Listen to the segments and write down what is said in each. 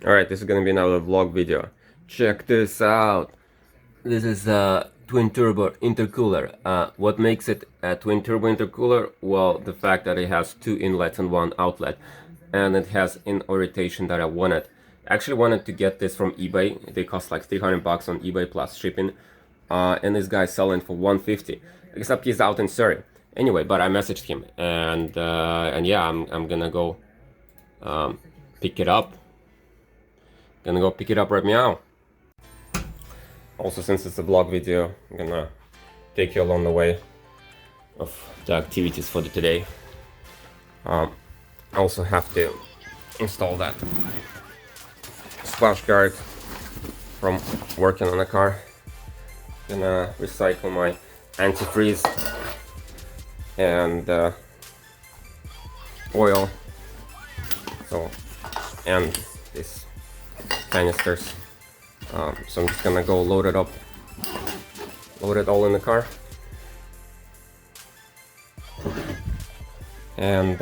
Alright, this is gonna be another vlog video. Check this out. This is a twin turbo intercooler. What makes it a twin turbo intercooler? Well, the fact that it has two inlets and one outlet, and it has in orientation that I wanted. I actually wanted to get this from eBay. They cost like 300 bucks on eBay plus shipping, and this guy's selling for 150. Except he's out in Surrey. Anyway, but I messaged him, and yeah, I'm gonna go pick it up. Gonna go pick it up right now. Also, since it's a vlog video, I'm gonna take you along the way of the activities for today. I also have to install that splash guard from working on the car. Gonna recycle my antifreeze and oil. And this canisters. So I'm just gonna go load it all in the car, and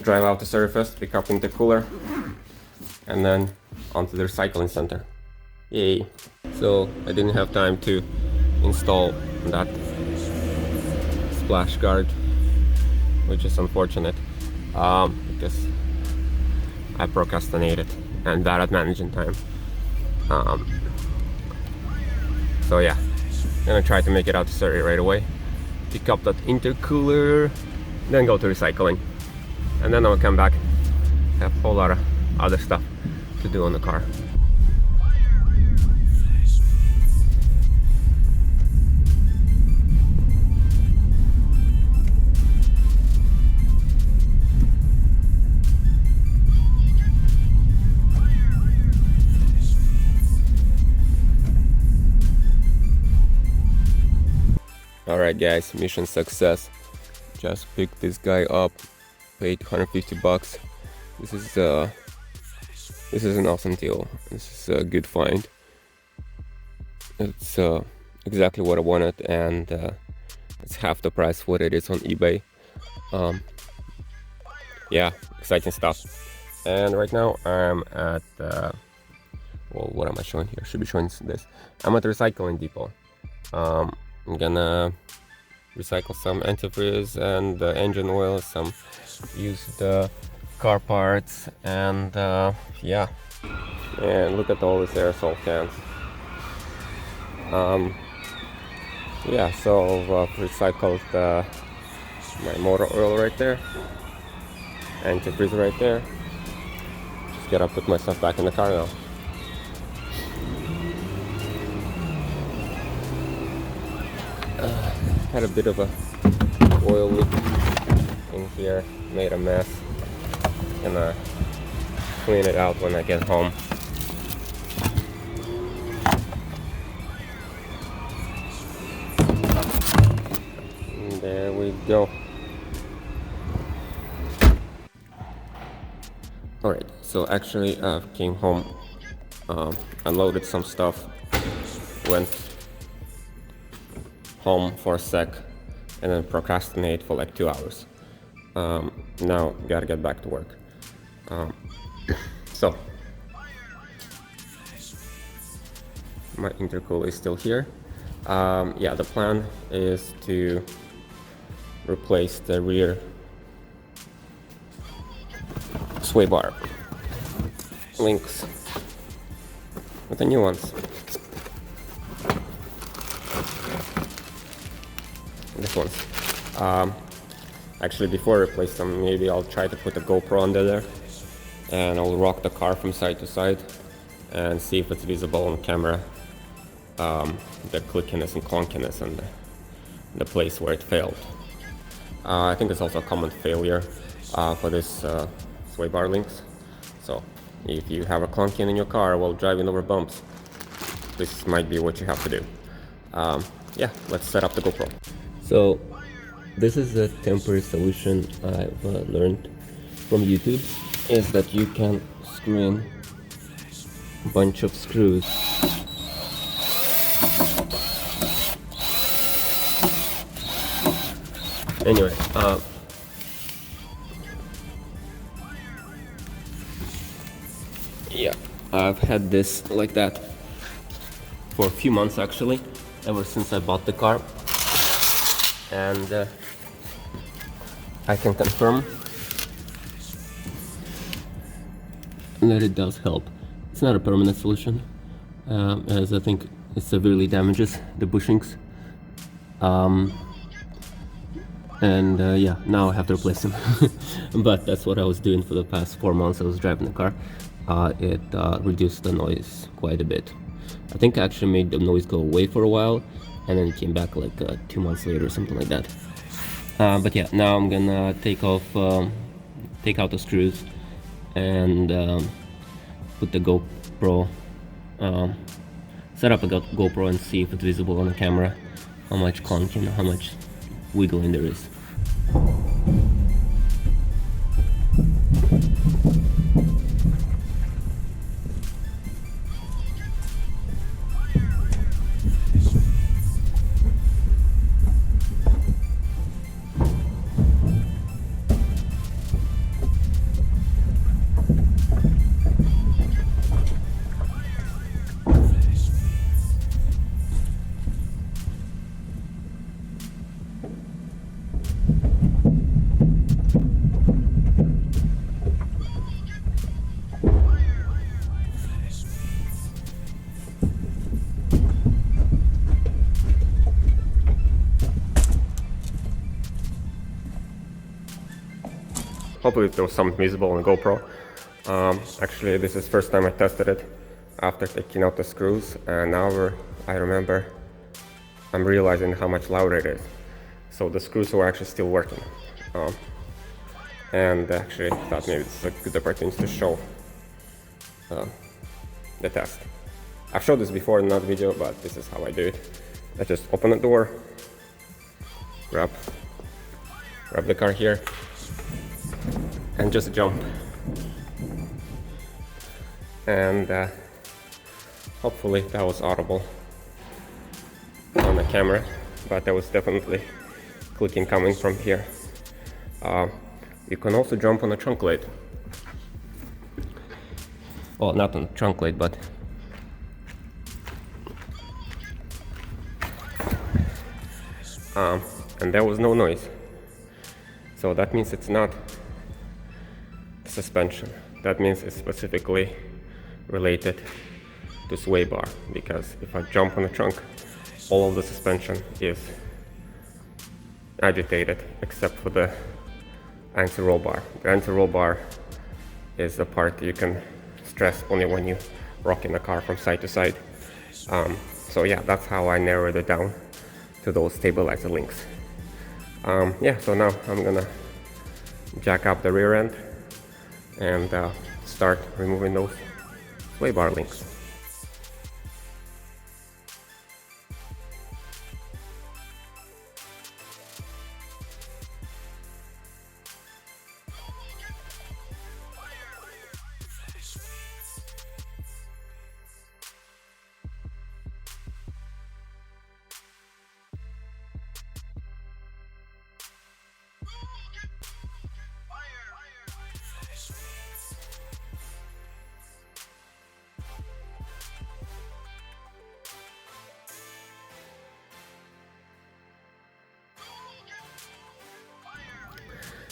drive out to Surrey first, pick up Intercooler, and then onto the recycling center. Yay! So I didn't have time to install that splash guard, which is unfortunate, because I procrastinated and bad at managing time. So yeah, gonna try to make it out to Surrey right away, pick up that intercooler, then go to recycling, and then I'll come back, have a whole lot of other stuff to do on the car. Alright guys, mission success. Just picked this guy up, paid 150 bucks. This is an awesome deal. This is a good find. It's exactly what I wanted, and it's half the price what it is on eBay. Yeah, exciting stuff. And right now I'm at well, what am I showing here? Should be showing this. I'm at the recycling depot. I'm gonna recycle some antifreeze and engine oil, some used car parts, and yeah. And look at all these aerosol cans. Yeah, so I've recycled my motor oil right there, antifreeze right there. Just gotta put my stuff back in the car now. Had a bit of a oil leak in here, made a mess. Gonna clean it out when I get home. And there we go. Alright, so actually I came home, unloaded some stuff, went home for a sec, and then procrastinate for like 2 hours. Now gotta get back to work. So my intercooler is still here. Yeah, the plan is to replace the rear sway bar links with the new ones. This one's actually, before I replace them, maybe I'll try to put a GoPro under there, and I'll rock the car from side to side and see if it's visible on camera, the clickiness and clunkiness and the place where it failed. I think it's also a common failure for this sway bar links. So if you have a clunking in your car while driving over bumps, this might be what you have to do. Yeah, let's set up the GoPro. So this is a temporary solution I've learned from YouTube, is that you can screw in a bunch of screws anyway. I've had this like that for a few months actually, ever since I bought the car, and I can confirm that it does help. It's not a permanent solution, as I think it severely damages the bushings. Yeah, now I have to replace them. But that's what I was doing for the past 4 months. I was driving the car. It reduced the noise quite a bit. I think I actually made the noise go away for a while, and then it came back like 2 months later or something like that. But yeah, now I'm gonna take out the screws and put the GoPro, set up a GoPro and see if it's visible on the camera, how much clunking, how much wiggling there is. Hopefully there was something visible on the GoPro. Actually, this is the first time I tested it after taking out the screws, and now I remember I'm realizing how much louder it is. So the screws were actually still working. And actually I thought maybe it's a good opportunity to show the test. I've showed this before in another video, but this is how I do it. I just open the door, grab the car here, and just jump. And hopefully that was audible on the camera, but there was definitely clicking coming from here. You can also jump on the trunk lid. Well, not on the trunk lid, but and there was no noise. So that means it's not suspension. That means it's specifically related to sway bar, because if I jump on the trunk, all of the suspension is agitated except for the anti-roll bar. The anti-roll bar is the part you can stress only when you rock in the car from side to side. So yeah, that's how I narrowed it down to those stabilizer links. Yeah, so now I'm gonna jack up the rear end and start removing those sway bar links.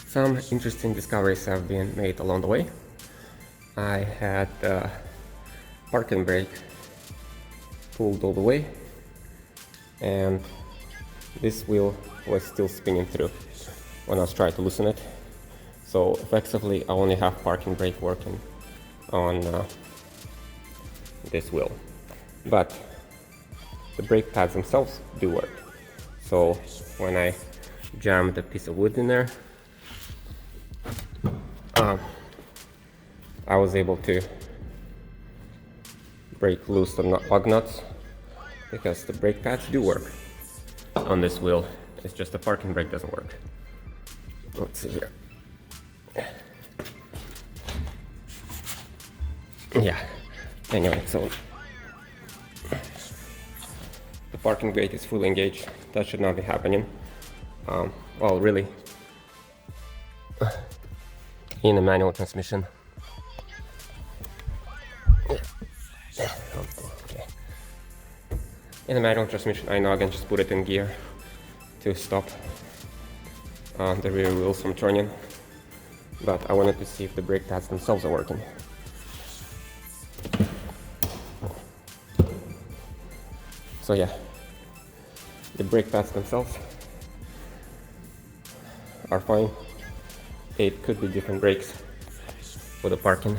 Some interesting discoveries have been made along the way. I had the parking brake pulled all the way, and this wheel was still spinning through when I was trying to loosen it. So effectively I only have parking brake working on this wheel, but the brake pads themselves do work. So when I jammed a piece of wood in there, I was able to break loose the lug nuts, because the brake pads do work on this wheel. It's just the parking brake doesn't work. Let's see here. Yeah, anyway, so the parking brake is fully engaged. That should not be happening. Well, really, in a manual transmission. Yeah. In the manual transmission, I know I can just put it in gear to stop the rear wheels from turning, but I wanted to see if the brake pads themselves are working. So yeah, the brake pads themselves are fine. It could be different brakes for the parking,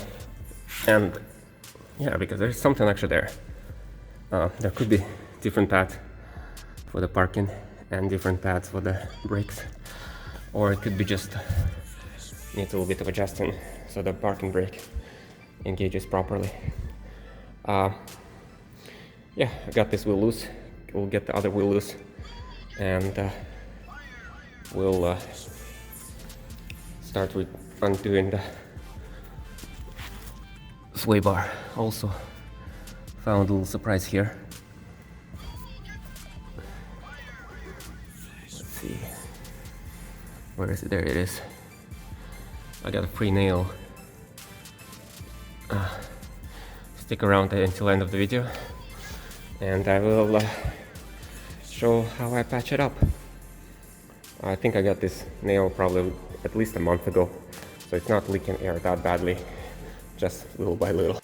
and yeah, because there's something actually there. There could be different pads for the parking and different pads for the brakes, or it could be just needs a little bit of adjusting so the parking brake engages properly. Yeah, I got this wheel loose. We'll get the other wheel loose, and we'll start with undoing the sway bar. Also found a little surprise here. Let's see, where is it? There it is. I got a free nail. Stick around until the end of the video, and I will show how I patch it up. I think I got this nail probably at least a month ago, so it's not leaking air that badly, just little by little.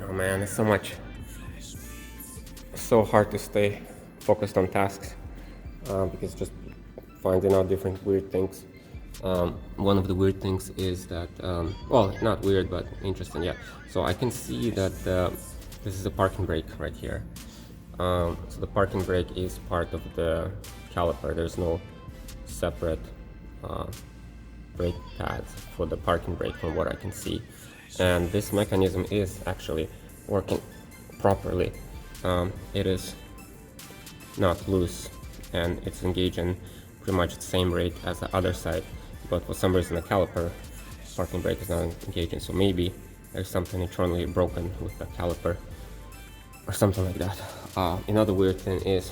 Oh man, it's so hard to stay focused on tasks because just finding out different weird things. One of the weird things is that, well, not weird, but interesting, yeah. So I can see that this is a parking brake right here. So the parking brake is part of the caliper. There's no separate brake pads for the parking brake from what I can see. And this mechanism is actually working properly. It is not loose, and it's engaging pretty much the same rate as the other side, but for some reason the caliper parking brake is not engaging, so maybe there's something internally broken with the caliper or something like that. Another weird thing is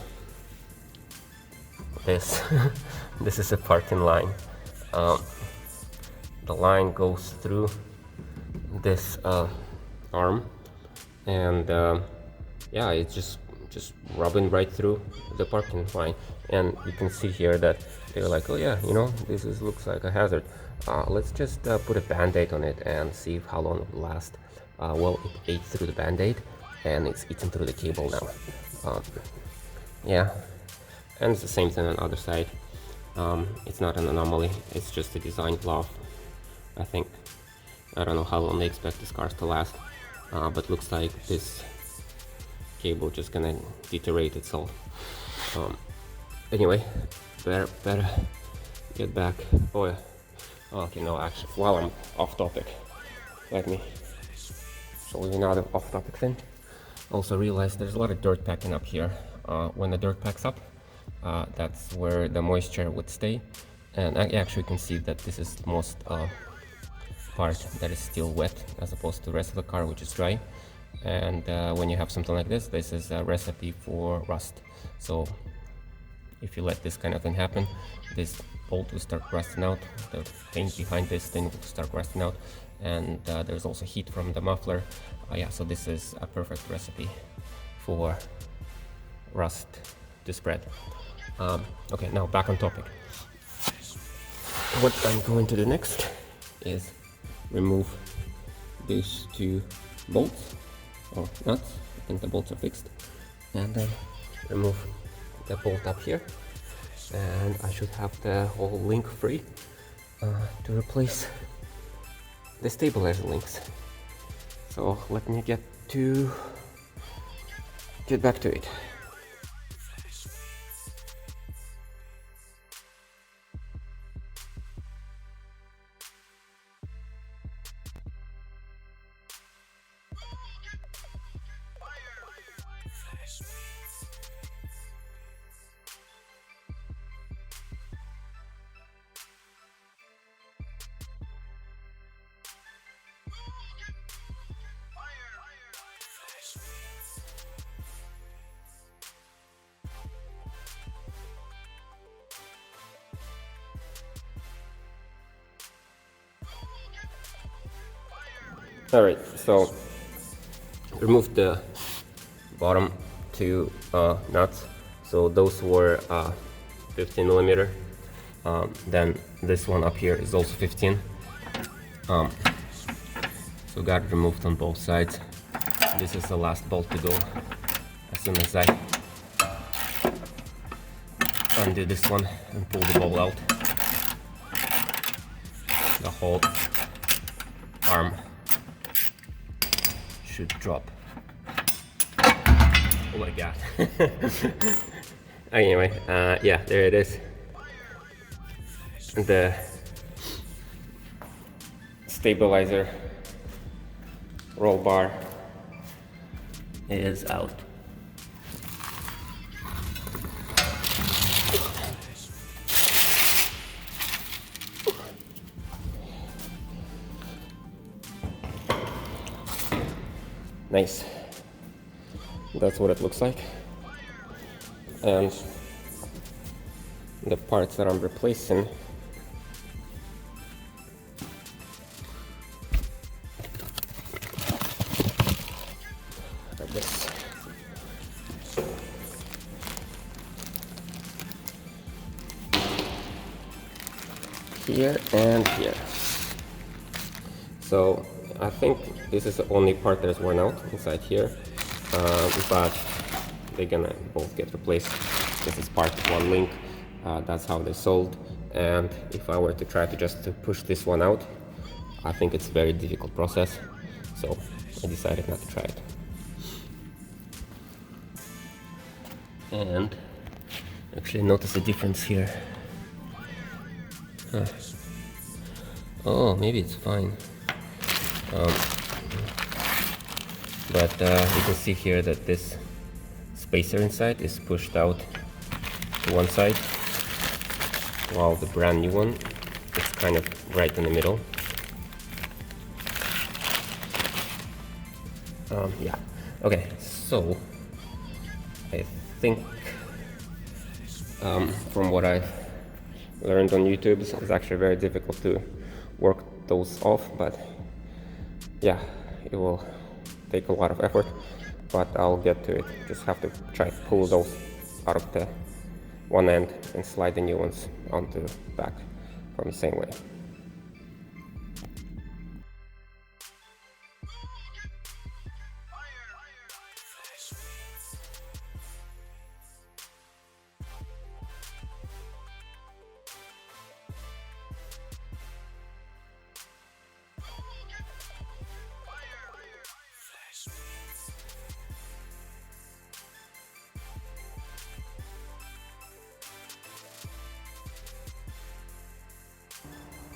this. This is a parking line. The line goes through this arm, and yeah, it's just rubbing right through the parking line. And you can see here that they're like, oh yeah, you know, looks like a hazard. Let's just put a band-aid on it and see how long it will last. Well, it ate through the band-aid, and it's eaten through the cable now. Yeah, and it's the same thing on the other side. It's not an anomaly, it's just a design flaw, I think. I don't know how long they expect these cars to last, but looks like this cable just gonna deteriorate itself. Anyway, better get back. Oh yeah. Okay, no, actually, while I'm off topic, let me show you another off-topic thing. Also realized there's a lot of dirt packing up here. When the dirt packs up, that's where the moisture would stay, and I actually can see that this is the most part that is still wet as opposed to the rest of the car, which is dry. And when you have something like this is a recipe for rust. So if you let this kind of thing happen, this bolt will start rusting out, the paint behind this thing will start rusting out, and there's also heat from the muffler. Yeah, so this is a perfect recipe for rust to spread. Okay, now back on topic. What I'm going to do next is remove these two bolts, or nuts. I think the bolts are fixed, and then remove the bolt up here, and I should have the whole link free to replace the stabilizer links. So let me get back to it. Alright, so remove the bottom two nuts. So those were 15 millimeter. Then this one up here is also 15. So got it removed on both sides. This is the last bolt to go. As soon as I undo this one and pull the ball out, the whole arm should drop. Oh my god. Anyway, yeah, there it is. The stabilizer roll bar is out. Nice. That's what it looks like. And the parts that I'm replacing are this. Here and here. So I think this is the only part that is worn out inside here, but they're gonna both get replaced. This is part of one link. That's how they're sold. And if I were to try to just push this one out, I think it's a very difficult process. So I decided not to try it. And actually notice a difference here. Huh. Oh, maybe it's fine. But you can see here that this spacer inside is pushed out to one side, while the brand new one is kind of right in the middle. Yeah, okay, so I think from what I've learned on YouTube, it's actually very difficult to work those off, but yeah, it will take a lot of effort, but I'll get to it. Just have to try to pull those out of the one end and slide the new ones onto the back from the same way.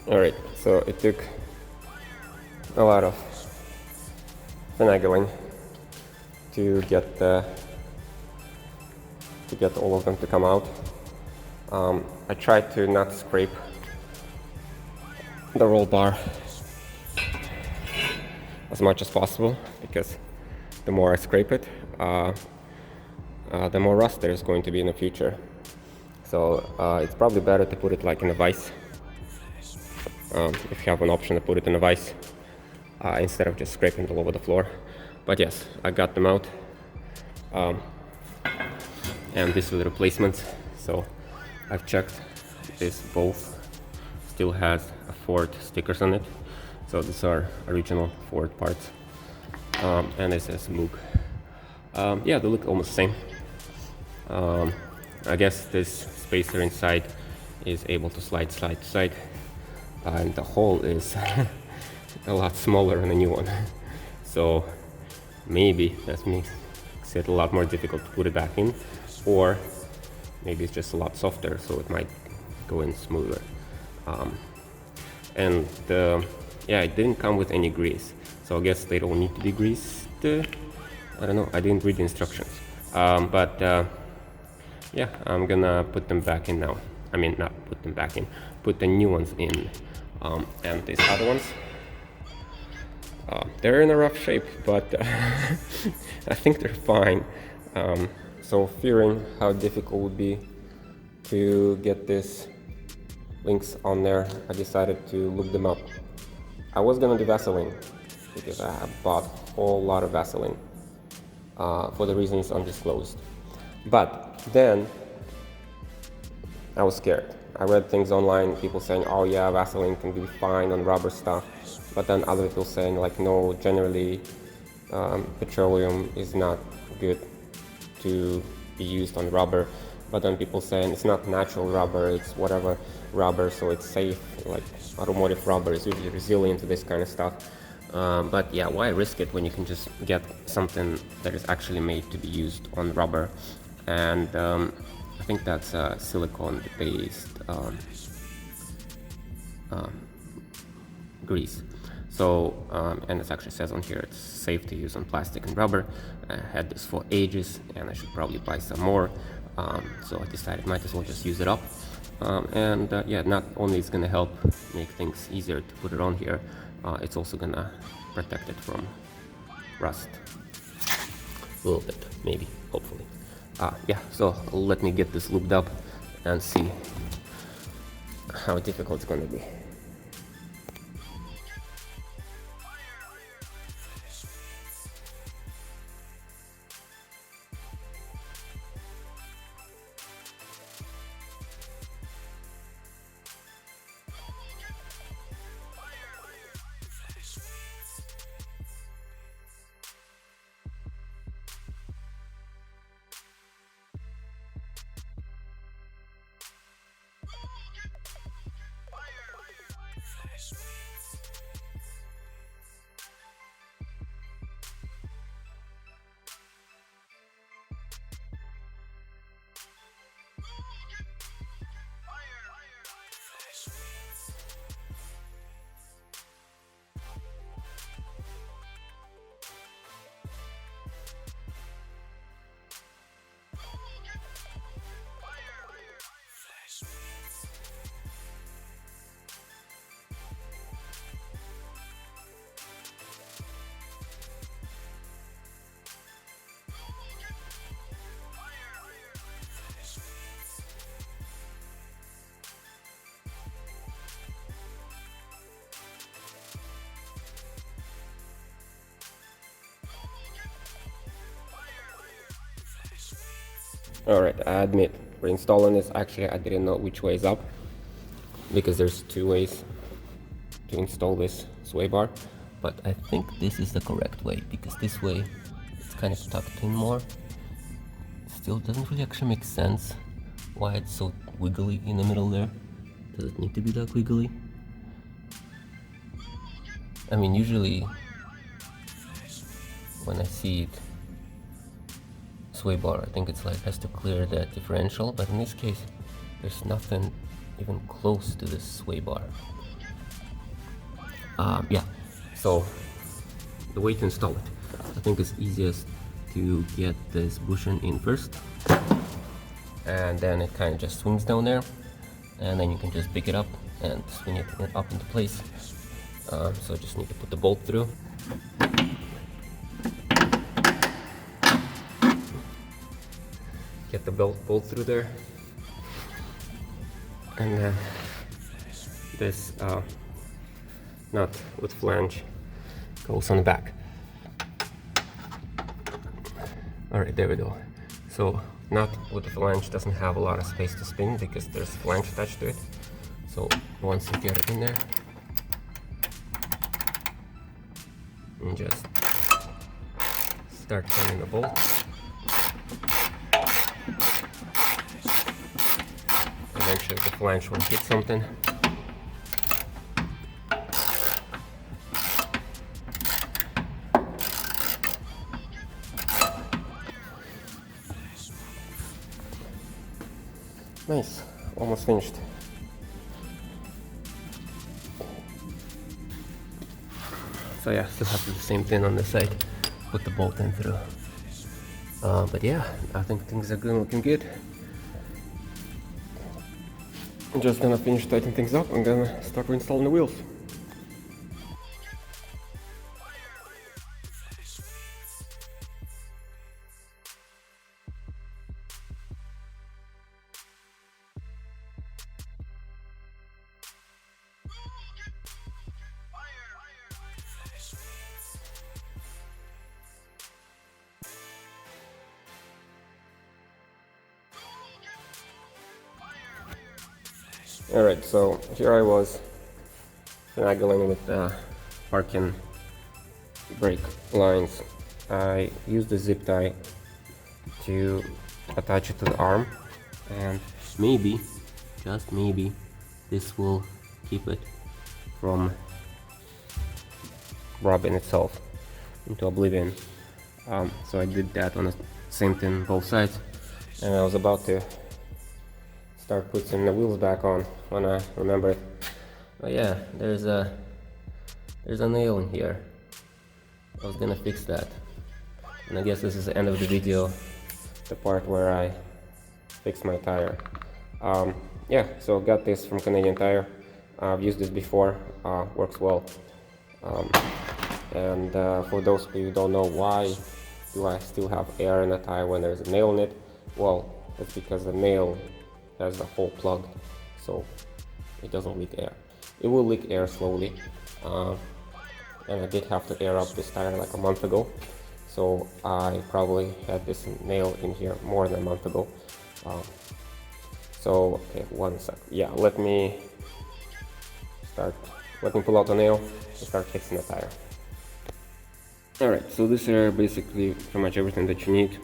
Alright, so it took a lot of finagling to get all of them to come out. I tried to not scrape the roll bar as much as possible, because the more I scrape it, the more rust there is going to be in the future. So it's probably better to put it like in a vise. If you have an option to put it in a vise instead of just scraping all over the floor. But yes, I got them out, and these are the replacements. So I've checked, this both still has a Ford stickers on it, so these are original Ford parts, and this is Moog. Yeah, they look almost the same. I guess this spacer inside is able to slide to side. And the hole is a lot smaller than the new one. So maybe that makes it a lot more difficult to put it back in, or maybe it's just a lot softer, so it might go in smoother. And yeah, it didn't come with any grease, so I guess they don't need to be greased. I don't know, I didn't read the instructions. But yeah, I'm gonna put them back in now. I mean, not put them back in, put the new ones in. And these other ones, they're in a rough shape, but I think they're fine. So fearing how difficult it would be to get these links on there, I decided to look them up. I was gonna do Vaseline, because I have bought a whole lot of Vaseline for the reasons undisclosed. But then I was scared. I read things online, people saying, oh yeah, Vaseline can be fine on rubber stuff. But then other people saying like, no, generally petroleum is not good to be used on rubber. But then people saying it's not natural rubber, it's whatever rubber, so it's safe. Like automotive rubber is usually resilient to this kind of stuff. But yeah, why risk it when you can just get something that is actually made to be used on rubber? And I think that's silicone-based grease. So, and it actually says on here it's safe to use on plastic and rubber. I had this for ages and I should probably buy some more. So I decided might as well just use it up. Yeah, not only is gonna help make things easier to put it on here, it's also gonna protect it from rust. A little bit, maybe, hopefully. Yeah, so let me get this lubed up and see how difficult it's gonna be. Alright, I admit, for installing this, actually I didn't know which way is up, because there's two ways to install this sway bar, but I think this is the correct way, because this way it's kind of tucked in more. Still doesn't really actually make sense why it's so wiggly in the middle there. Does it need to be that wiggly? I mean, usually when I see it sway bar, I think it's like has to clear the differential, but in this case there's nothing even close to this sway bar. Yeah, so the way to install it, I think it's easiest to get this bushing in first, and then it kind of just swings down there, and then you can just pick it up and swing it up into place. So just need to put the bolt through. Get the bolt through there, and then this nut with flange goes on the back. Alright, there we go. So nut with the flange doesn't have a lot of space to spin because there's flange attached to it. So once you get it in there, and just start turning the bolt. Eventually the flange will hit something. Nice, almost finished. So yeah, still have to do the same thing on this side, put the bolt in through. But yeah, I think things are looking good. I'm just gonna finish tightening things up. I'm gonna start reinstalling the wheels. Alright, so here I was finagling with parking brake lines. I used the zip tie to attach it to the arm, and maybe, just maybe, this will keep it from rubbing itself into oblivion. So I did that on the same thing both sides, and I was about to start putting the wheels back on when I remembered, oh yeah, there's a nail in here. I was gonna fix that, and I guess this is the end of the video, the part where I fixed my tire. Yeah, so I got this from Canadian Tire. I've used this before, works well. And for those of you who don't know, why do I still have air in the tire when there's a nail in it? Well, it's because the nail has the hole plugged, so it doesn't leak air. It will leak air slowly, and I did have to air up this tire like a month ago, so I probably had this nail in here more than a month ago. So okay, one sec. Yeah, let me pull out the nail and start fixing the tire. Alright, so these are basically pretty much everything that you need.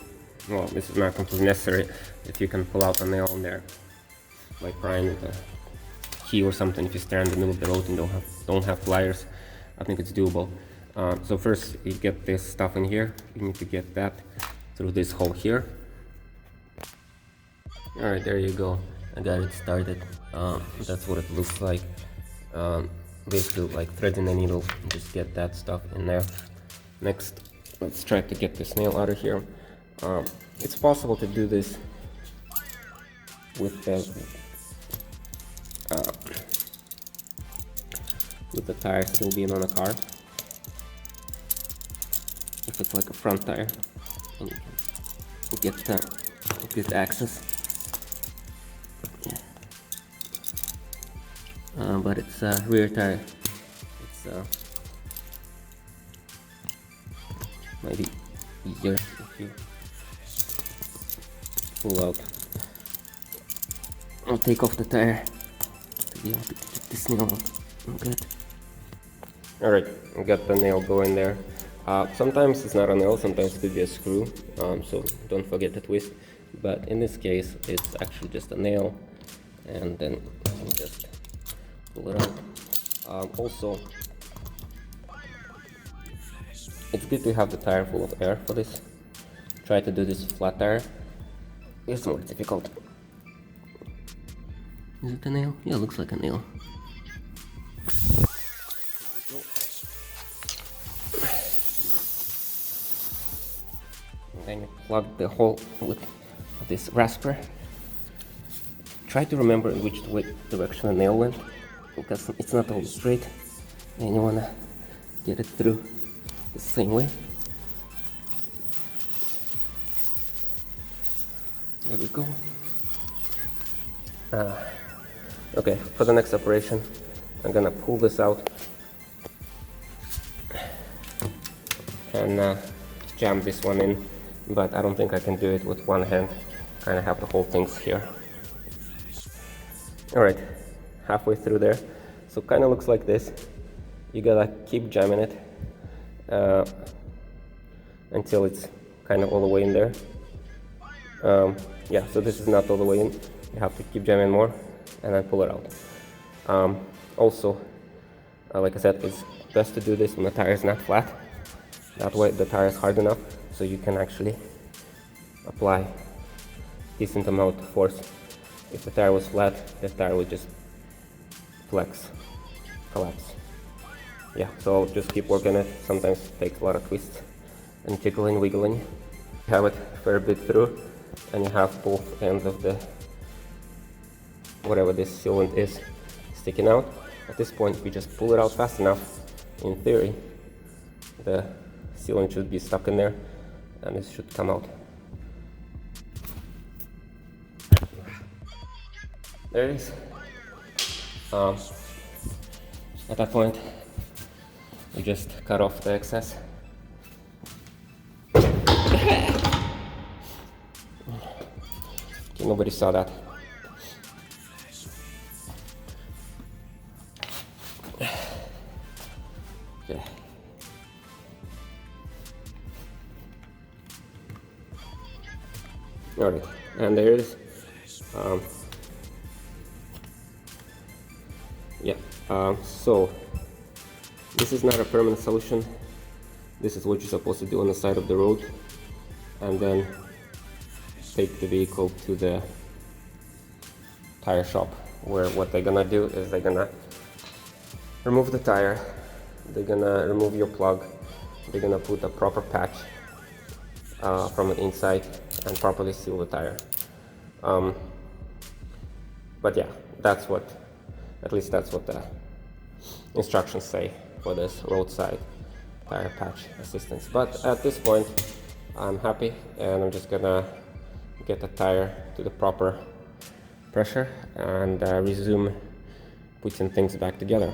Well, this is not completely necessary if you can pull out a nail in there, like prying with a key or something. If you stand in the middle of the road and don't have pliers, I think it's doable. So first you get this stuff in here. You need to get that through this hole here. Alright, there you go. I got it started. That's what it looks like. Basically like threading a needle, just get that stuff in there. Next, let's try to get this nail out of here. It's possible to do this with the tire still being on the car. If it's like a front tire, and you can get access. Yeah. But it's a rear tire. It's might be easier if you pull out. I'll take off the tire to be able to get this nail out. Good. Alright, I got the nail going there. Sometimes it's not a nail, sometimes it could be a screw, so don't forget to twist. But in this case, it's actually just a nail, and then you just pull it out. Also, it's good to have the tire full of air for this. Try to do this flat tire. It's more difficult. Is it a nail? Yeah, it looks like a nail. And then you plug the hole with this rasper. Try to remember in which direction the nail went, because it's not all straight, and you wanna get it through the same way. There we go. Okay, for the next operation, I'm gonna pull this out and jam this one in, but I don't think I can do it with one hand. Kind of have to hold things here. Alright, halfway through there. So kind of looks like this. You gotta keep jamming it until it's kind of all the way in there. Yeah, so this is not all the way in. You have to keep jamming more and then pull it out. Also, like I said, it's best to do this when the tire is not flat. That way the tire is hard enough so you can actually apply decent amount of force. If the tire was flat, the tire would just collapse. Yeah, so just keep working it. Sometimes it takes a lot of twists and jiggling, wiggling. You have it a fair bit through, and you have both ends of the whatever this sealant is sticking out. At this point, if you just pull it out fast enough, in theory, the sealant should be stuck in there and it should come out. There it is. At that point, you just cut off the excess. Okay, nobody saw that. Okay. Alright, and there it is. Yeah, so this is not a permanent solution. This is what you're supposed to do on the side of the road, and then take the vehicle to the tire shop, where what they're gonna do is they're gonna remove the tire, they're gonna remove your plug, they're gonna put a proper patch from the inside and properly seal the tire. But yeah, at least that's what the instructions say for this roadside tire patch assistance. But at this point, I'm happy, and I'm just gonna get the tire to the proper pressure and resume putting things back together.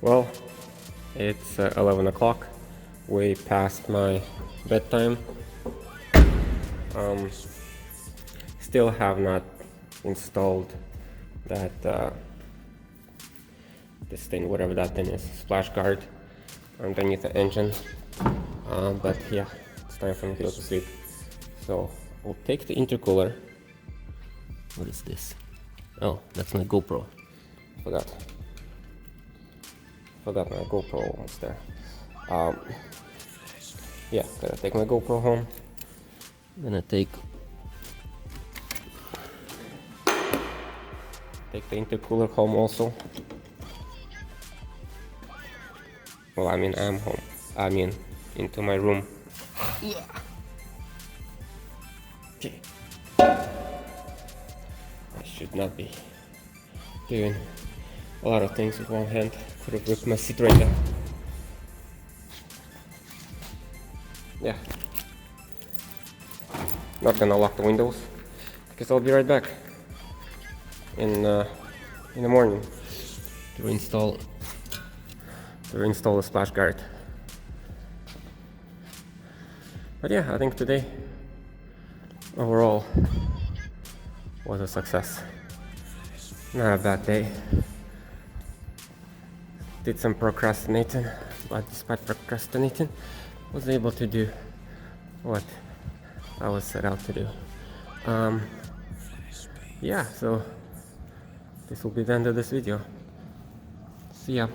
Well, it's 11 o'clock, way past my bedtime. Still have not installed that this thing, whatever that thing is, splash guard underneath the engine. But yeah, it's time for me to go to sleep. So we'll take the intercooler. What is this? Oh, that's my GoPro. Forgot my GoPro almost there. Yeah, gonna take my GoPro home. Gonna take the intercooler home also. Well, I mean, I'm home. I mean, into my room. Yeah. Okay. I should not be doing a lot of things with one hand. Could have ripped my seat right there. Yeah. Not gonna lock the windows, because I'll be right back in the morning to reinstall the splash guard. But yeah, I think today overall was a success. Not a bad day. Did some procrastinating, but despite procrastinating, was able to do what I was set out to do. Yeah, so this will be the end of this video. See ya.